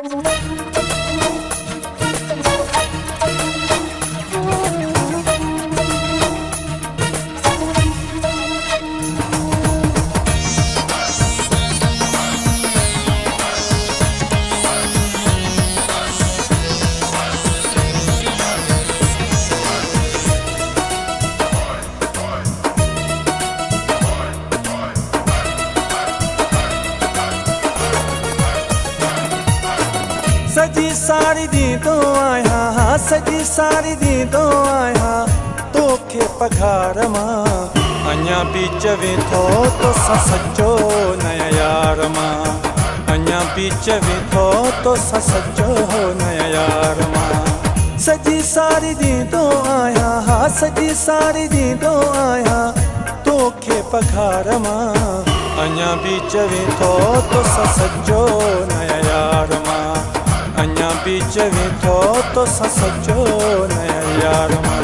सजी सारी दी तो आया, सजी सारी दी तो आया, तोखे पघार मां अञा बीच वेठो तो सजो नया यार मां, अञा बीच वेठो तो सजो नया यार मां। सजी सारी दी तो आया, सजी सारी दी तो आया, तोखे पघार मां अञा बीच वेठो तो सजो नया यार मां, अञा बीच वेठो तो सजो नया यार मां।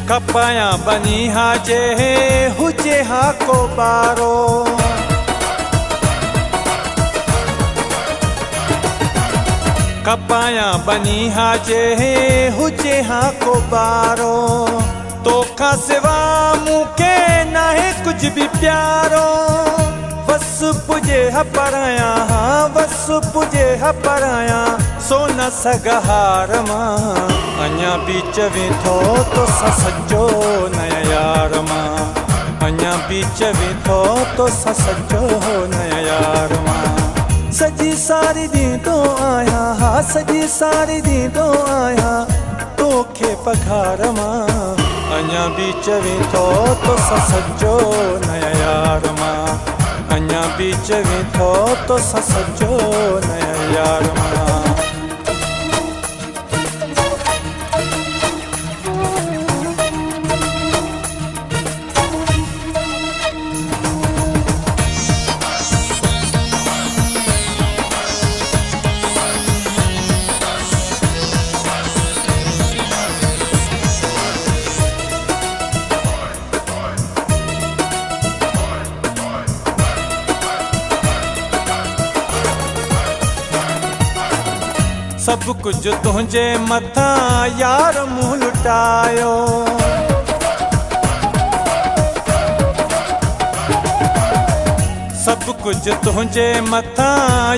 कपाया बनी हाजे हुजे हा को बारो, कपाया बनी हाजे हुजे हा को बारो, तोखा सिवा मूंखे नाहे कुछ भी प्यारो। बस पुजे हा पराया, बस पुजे हा पराया, सोना सगहार मां अञा बीच वेठो तो सजो नया यार मां, अञा बीच वेठो तो सजो नया यार मां। सजी सारी दी तो आया, सजी सारी दी तो आया, तोखे पघार मां अञा बीच वेठो तो सजो नया यार मां, अञा बीच वेठो तो सजो नया यार मां। सब कुछ तुझे मथा यार मुँह लुटायो, सब कुछ तुझे मथा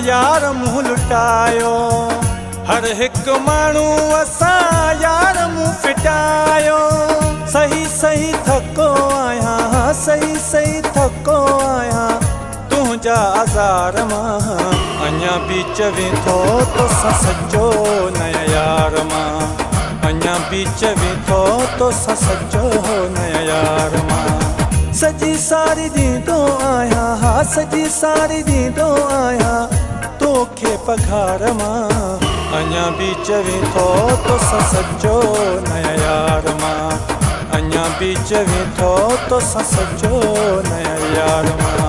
यार मुँह लुटायो, हर एक माण्हू असां यार मुँह फिटायो। सही सही थको आया, सही सही थको आया, तुझा आज़ार मां अञा बीच वेठो तो सजो नया यार मां, अञा बीच वेठो तो सजो नया यार मां। सजी सारी दी तो आया, सजी सारी दी तो आया, तोखे पघार मां अञा बीच वेठो तो सजो नया यार मां, अञा बीच वेठो तो सजो नया यार मां।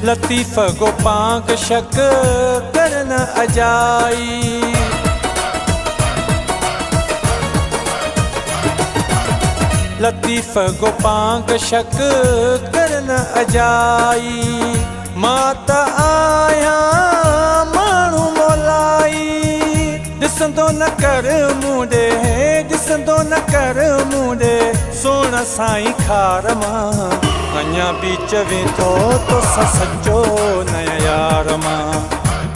लतीफ़ गो पांक शक करन अजाई, लतीफ़ गो पांक शक करन अजाई, मां त आया माण्हू मोलाई, ॾिसंदो न कर मूंडे, ॾिसंदो न कर मूंडे, सोण साईं खार मां अञा बीच वेठो तो सजो नया यार मां,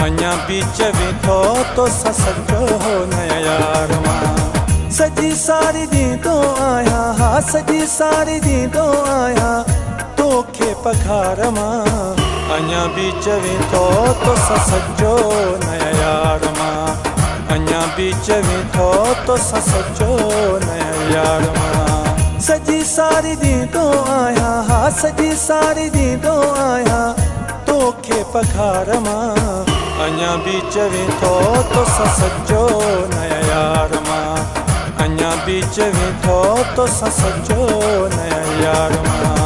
अञा बि चवे थो तो सचो नया यार मां सजी सारी ॾींदो आहियां हा सजी सारी ॾींदो आहियां तोखे पघार मां अञा बि चवे थो तो सचो नया यार मां अञा बि चवे थो तो सचो नया यार मां सजी सारी ॾींदो आहियां हा सजी सारी ॾींदो आहियां तोखे पघार मां अञा बि चवे थो तो सचो नया यार मां अञा बि चवे थो तो सचो नया यार मां